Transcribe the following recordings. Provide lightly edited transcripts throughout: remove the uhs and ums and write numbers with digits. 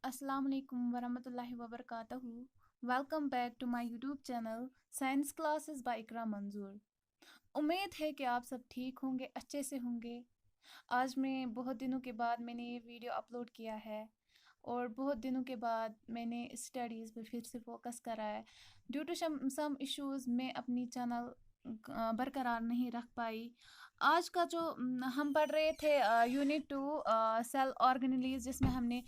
Assalamu alaikum warahmatullahi wabarakatuh. Welcome back to my YouTube channel science classes by Iqra Manzoor. उम्मीद है कि आप सब ठीक होंगे, अच्छे से होंगे। आज मैं बहुत दिनों के बाद मैंने ये वीडियो अपलोड किया है और बहुत दिनों के बाद मैंने स्टडीज़ पे फिर से फोकस करा है। ड्यू टू सम इश्यूज़ मैं अपनी चैनल बरकरार नहीं रख पाई। आज का जो हम पढ़ रहे थे यूनिट 2 सेल ऑर्गेनेलीज, जिसमें हमने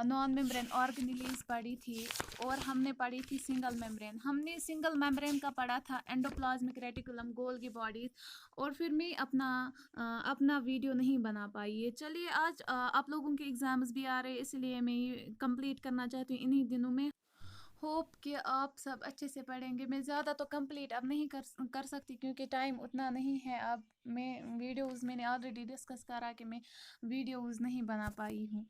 नॉन मेम्ब्रेन ऑर्गेनेलीज पढ़ी थी और हमने पढ़ी थी सिंगल मेम्ब्रेन। हमने सिंगल मेम्ब्रेन का पढ़ा था एंडोप्लाज्मिक रेटिकुलम, गोल्गी बॉडीज, और फिर मैं अपना वीडियो नहीं बना पाई। ये चलिए, आज आप लोगों के एग्ज़ाम्स भी आ रहे हैं, इसलिए मैं ये कंप्लीट करना चाहती हूँ इन्हीं दिनों में। होप कि आप सब अच्छे से पढ़ेंगे। मैं ज़्यादा तो कंप्लीट अब नहीं कर सकती क्योंकि टाइम उतना नहीं है। अब मैं वीडियोस मैंने ऑलरेडी डिस्कस करा कि मैं वीडियोस नहीं बना पाई हूँ।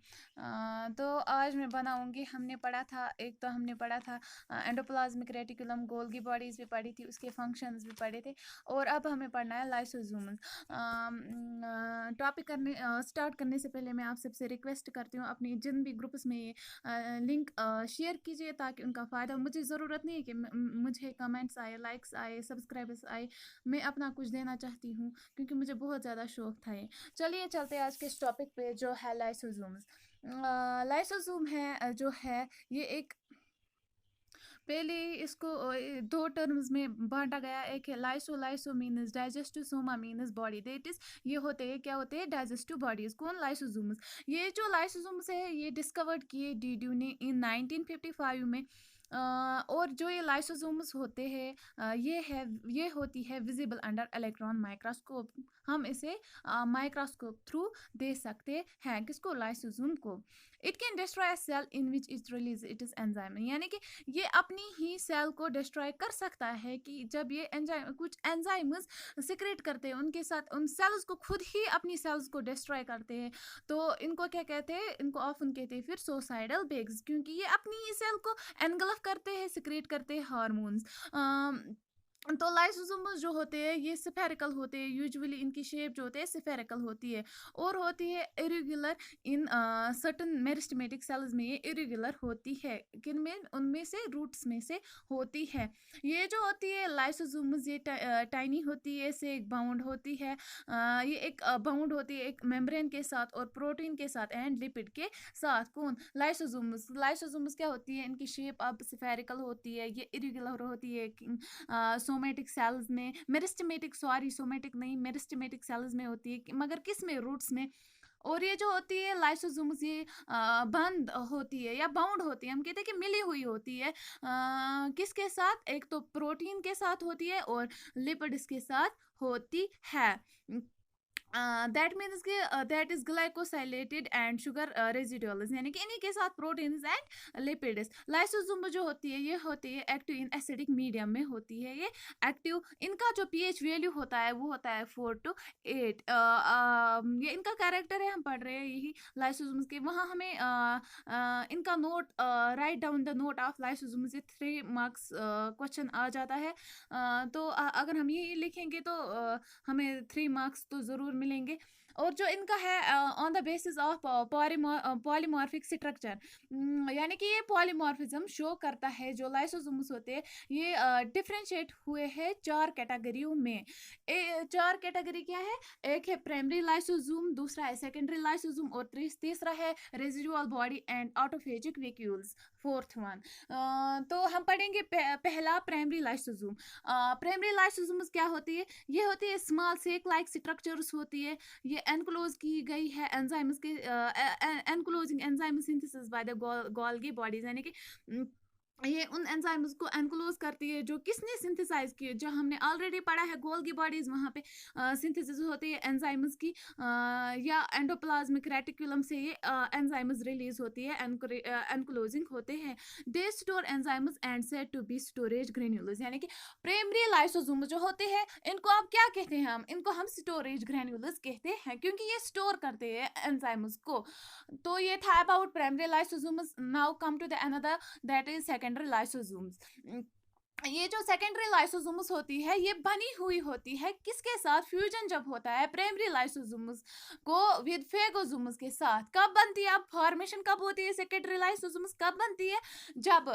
तो आज मैं बनाऊँगी। हमने पढ़ा था, एक तो हमने पढ़ा था एंडोप्लाज्मिक रेटिकुलम, गोल्गी बॉडीज़ भी पढ़ी थी, उसके फंक्शंस भी पढ़े थे, और अब हमें पढ़ना है लाइसोसोम्स। टॉपिक करने स्टार्ट करने से पहले मैं आप सबसे रिक्वेस्ट करती हूँ, अपनी जिन भी ग्रुप्स में ये लिंक शेयर कीजिए ताकि उनका फ़ायदा। मुझे ज़रूरत नहीं है कि मुझे कमेंट्स आए, लाइक्स आए, सब्सक्राइबर्स आए। मैं अपना कुछ देना चाहती हूँ क्योंकि मुझे बहुत ज़्यादा शौक था ये। चलिए चलते हैं आज के इस टॉपिक पे जो है लाइसोसोम्स। लाइसोसोम है जो है ये एक, पहले इसको दो टर्म्स में बांटा गया। एक है lyso, lyso मीनस digestive, Soma मीनस body. That is ये होते हैं, क्या होते हैं, डाइजेस्टिव बॉडीज। कौन? लाइसोसोम्स। ये जो लाइसोसोम्स है ये डिस्कवर्ड किए डीड्यू ने इन 1955 में। और जो ये लाइसोसोम्स होते हैं ये होती है विजिबल अंडर इलेक्ट्रॉन माइक्रोस्कोप। हम इसे माइक्रोस्कोप थ्रू दे सकते हैं। किसको? लाइसोसोम को। It can destroy cell in which is release it is enzyme, यानी कि ये अपनी ही सेल को डिस्ट्रॉय कर सकता है कि जब ये एंजाइम कुछ एंजाइम्स सिक्रेट करते हैं, उनके साथ उन सेल्स को खुद ही अपनी सेल्स को डिस्ट्रॉय करते हैं। तो इनको क्या कहते हैं? इनको ऑफन कहते हैं फिर सोसाइडल बेग्स, क्योंकि ये अपनी ही सेल को एनगल्फ करते हैं, सिक्रेट करते हैं हार्मोन्स। तो लाइसोसोम्स जो होते हैं ये स्फेरिकल होते हैं। यूजुअली इनकी शेप जो होती है स्फेरिकल होती है और होती है irregular in certain meristematic cells में। ये इरेगुलर होती है किन में? उनमें से रूट्स में से होती है। ये जो होती है लाइसोसोम्स ये टाइनी होती है, से एक बाउंड होती है। ये एक बाउंड होती है एक मेम्ब्रेन के साथ और प्रोटीन के साथ एंड लिपिड के साथ। कौन? लाइसोसोम्स। लाइसोसोम्स क्या होती है? इनकी शेप अब स्फेरिकल होती है, ये इरेगुलर होती है सोमेटिक सेल्स में, मेरिस्टेमेटिक, सॉरी सोमेटिक नहीं, मेरिस्टेमेटिक सेल्स में होती है, मगर किस में? रूट्स में। और ये जो होती है लाइसोसोम्स ये बंद होती है या बाउंड होती है, हम कहते हैं कि मिली हुई होती है। किसके साथ? एक तो प्रोटीन के साथ होती है और लिपिड्स के साथ होती है। दैट मीन्स कि that is glycosylated and sugar residuals, यानी कि इन्हीं के साथ प्रोटीन्स एंड लिपिड्स। लाइसोसोम जो होती है ये होती है एक्टिव इन एसिडिक मीडियम में होती है। ये एक्टिव, इनका जो पीएच वैल्यू होता है वो होता है 4 to 8। ये इनका कैरेक्टर है, हम पढ़ रहे हैं यही लाइसोसोम्स के। वहाँ हमें इनका note, write down the note of lysosomes, ये 3 मार्क्स क्वेश्चन आ जाता है। तो अगर हम ये लिखेंगे तो हमें 3 मार्क्स तो ज़रूर मिलेंगे। और जो इनका है on the basis of polymorphic structure, यानी कि ये पॉलीमॉर्फिज्म शो करता है। जो लाइसोसोम्स होते हैं ये डिफ्रेंशिएट हुए हैं 4 कैटेगरियों में। 4 कैटेगरी क्या है? एक है प्राइमरी लाइसोसोम, दूसरा है सेकेंडरी लाइसोसोम और तीसरा है residual body and autophagic vacuoles, fourth one. तो हम पढ़ेंगे पहला प्राइमरी लाइसोसोम। प्राइमरी लाइसोसोम्स क्या होती है? ये होती है स्मॉल सेक लाइक स्ट्रक्चर्स होती है। ये एनक्लोज की गई है एंजाइम्स के enclosing enzyme synthesis by the Golgi bodies, यानी कि ये उन एंजाइम्स को एनक्लोज करती है जो किसने सिंथेसाइज किए? जो हमने ऑलरेडी पढ़ा है गोल्गी बॉडीज, वहाँ पे सिंथेसिस होती है एंजाइम्स की, या एंडोप्लाज्मिक रेटिकुलम से ये एंजाइम्स रिलीज होती है, एनक्लोजिंग होते हैं। They store enzymes and said to be storage granules, यानी कि प्राइमरी लाइसोसोम जो होते हैं इनको आप क्या कहते हैं? हम स्टोरेज ग्रेन्यूल्स कहते हैं क्योंकि ये स्टोर करते हैं एंजाइम्स को। तो ये था about primary lysosomes. Now come to the another, that is secondary lysosomes. ये जो सेकेंडरी लाइसोसोम्स होती है ये बनी हुई होती है किसके साथ, फ्यूजन जब होता है प्राइमरी लाइसोसोम्स को विद फेगोसोम्स के साथ। कब बनती है, अब फॉर्मेशन कब होती है सेकेंडरी लाइसोसोम्स, कब बनती है, जब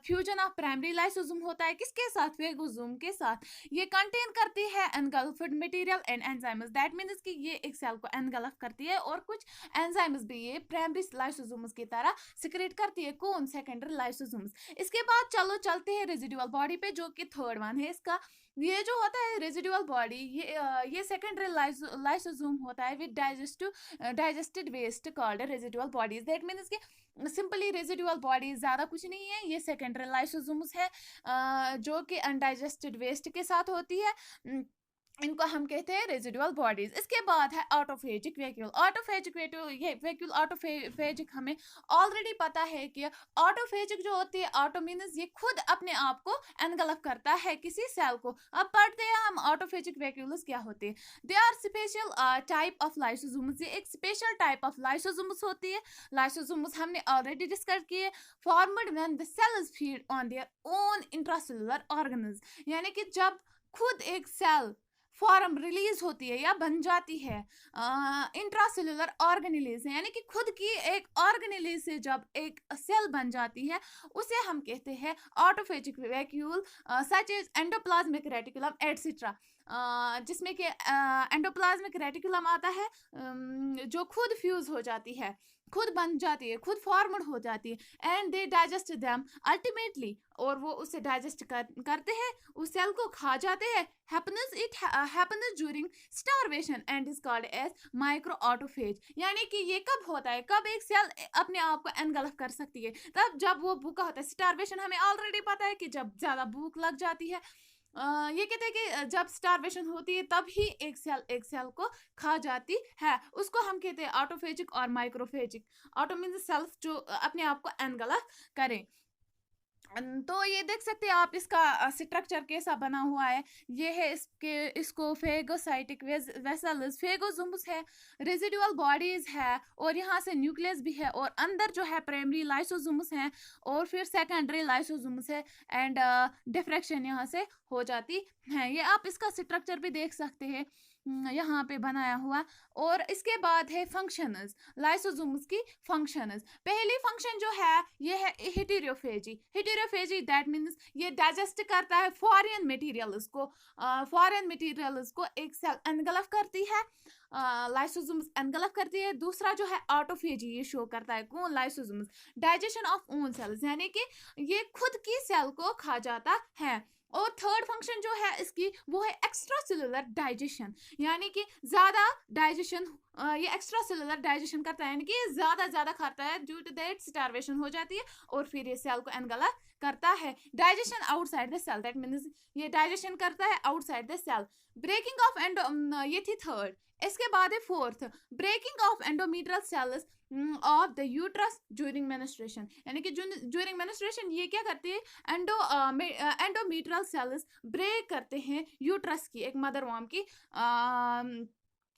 फ्यूजन ऑफ प्राइमरी लाइसोसोम होता है किसके साथ, फेगोसोम के साथ। ये कंटेन करती है engulfed material and enzymes, that means कि ये एक सेल को एनगल्फ करती है और कुछ एंजाइम्स भी ये प्राइमरी लाइसोसोम्स की तरह सिक्रेट करती है, कौन, सेकेंडरी लाइसोसोम्स। इसके बाद चलो चलते हैं रेजिडुअल बॉडी पे, जो कि थर्ड वन है इसका। ये जो होता है रेजिडुअल बॉडी, ये सेकेंडरी लाइसोसोम होता है with digested waste called residual bodies, that means कि सिंपली रेजिडुअल बॉडी ज़्यादा कुछ नहीं है, ये सेकेंडरी लाइसोसोम्स है जो कि अनडाइजेस्टेड वेस्ट के साथ होती है। इनको हम कहते हैं रेजिडुअल बॉडीज। इसके बाद है ऑटोफेजिक वैक्यूल। ऑटोफेजिक वैक्यूल ऑटोफेजिक हमें ऑलरेडी पता है कि ऑटोफेजिक जो होती है, ऑटो मीन्स ये खुद अपने आप को एनगल्फ करता है किसी सेल को। अब पढ़ते हैं हम ऑटोफेजिक वैक्यूल्स क्या होते हैं। They are special type of lysosomes, ये एक स्पेशल टाइप ऑफ लाइसोसोम्स होती है। लाइसोसोम्स हमने ऑलरेडी डिस्कस किए, formed when the cell is feed on their own intracellular organism, यानी कि जब खुद एक सेल फॉर्म रिलीज होती है या बन जाती है इंट्रासेलुलर ऑर्गेनेल से, यानी कि खुद की एक ऑर्गेनेल से जब एक सेल बन जाती है उसे हम कहते हैं autophagic vacuole, such as endoplasmic reticulum etcetera, जिसमें कि एंडोप्लाज्मिक रेटिकुलम आता है जो खुद फ्यूज हो जाती है, खुद बन जाती है, खुद फॉर्मड हो जाती है, and they digest them ultimately, और वो उसे डाइजेस्ट करते हैं, उस सेल को खा जाते हैं। It happens during starvation and is called as micro autophagy, यानी कि ये कब होता है, कब एक सेल अपने आप को एनगल्फ कर सकती है, तब जब वो भूखा होता है। स्टारवेशन हमें ऑलरेडी पता है कि जब ज़्यादा भूख लग जाती है, ये कहते हैं कि जब स्टारवेशन होती है तब ही एक सेल को खा जाती है, उसको हम कहते हैं ऑटोफेजिक और माइक्रोफेजिक। ऑटो मीन्स सेल्फ जो अपने आप को एनगल्फ करें। तो ये देख सकते हैं आप इसका स्ट्रक्चर कैसा बना हुआ है, ये है इसको फेगोसाइटिक वेसल्स, फेगोसोम्स है, रेजिडुअल बॉडीज है, और यहाँ से न्यूक्लियस भी है, और अंदर जो है प्राइमरी लाइसोसोम्स हैं, और फिर सेकेंडरी लाइसोसोम्स है, एंड डिफ्रैक्शन यहाँ से हो जाती है। ये आप इसका स्ट्रक्चर भी देख सकते हैं यहाँ पे बनाया हुआ। और इसके बाद है फंक्शंस, लाइसोसोम्स की फंक्शंस। पहली फंक्शन जो है ये है हेटेरोफेजी। हेटेरोफेजी दैट मीन्स ये डाइजेस्ट करता है फॉरेन मटेरियल्स को, एक सेल एनगल्फ करती है, लाइसोसोम्स एनगल्फ करती है। दूसरा जो है ऑटोफेजी, ये शो करता है कौन, lysosomes, digestion of own cells, यानी कि ये खुद की सेल को खा जाता है। और थर्ड फंक्शन जो है इसकी वो है एक्स्ट्रा सेलुलर डाइजेशन, यानी कि ज़्यादा डाइजेशन, ये एक्स्ट्रा सेलुलर डाइजेशन करता है, यानी कि ये ज़्यादा खाता है, ड्यू टू दैट स्टारवेशन हो जाती है, और फिर ये सेल को एनगल्फ करता है। Digestion outside the cell, that means ये डाइजेशन करता है outside the cell. Breaking off ये थी थर्ड। इसके बाद है fourth, breaking off endometrial cells of the uterus during menstruation, यानी कि ड्यूरिंग मेंस्ट्रुएशन ये क्या करती है, एंडोमीट्रियल सेल्स ब्रेक करते हैं यूट्रस की, एक मदर वॉर्म की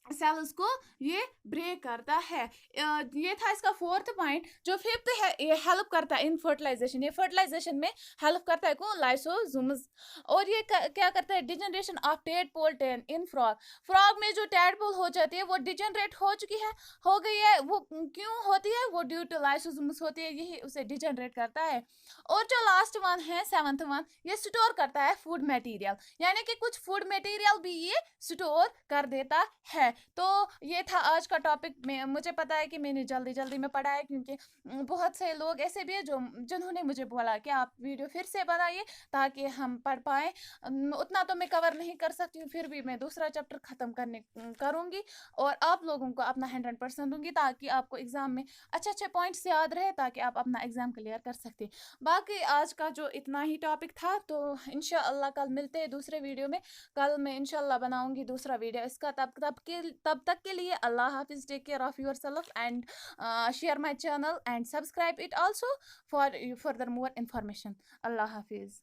सेल्स को ये ब्रेक करता है। ये था इसका फोर्थ पॉइंट। जो फिफ्थ है ये हेल्प करता है इन फर्टिलाइजेशन, ये फर्टिलाइजेशन में हेल्प करता है कौन, लाइसोसोम्स। और ये क्या करता है, degeneration of tadpole ten in frog, frog में जो टेडपोल हो जाती है वो डिजनरेट हो गई है, वो क्यों होती है, वो ड्यू टू लाइसोसोम्स होती है, यही उसे डिजनरेट करता है। और जो लास्ट वन है सेवंथ वन, ये स्टोर करता है फूड मटेरियल, यानी कि कुछ फूड मटेरियल भी ये स्टोर कर देता है। तो ये था आज का टॉपिक। मुझे पता है कि मैंने जल्दी में पढ़ा है, क्योंकि बहुत से लोग ऐसे भी हैं जिन्होंने मुझे बोला कि आप वीडियो फिर से बनाइए ताकि हम पढ़ पाएँ। उतना तो मैं कवर नहीं कर सकती हूँ, फिर भी मैं दूसरा चैप्टर ख़त्म करूँगी और आप लोगों को अपना 100% दूंगी, ताकि आपको एग्ज़ाम में अच्छे पॉइंट्स याद रहे, ताकि आप अपना एग्ज़ाम क्लियर कर सकते। बाकी आज का जो इतना ही टॉपिक था, तो इंशाअल्लाह कल मिलते हैं दूसरे वीडियो में। कल मैं इंशाअल्लाह बनाऊंगी दूसरा वीडियो इसका। तब तक के लिए अल्लाह हाफिज़, take care of yourself, and share my channel and subscribe it also for further more information. अल्लाह हाफिज़।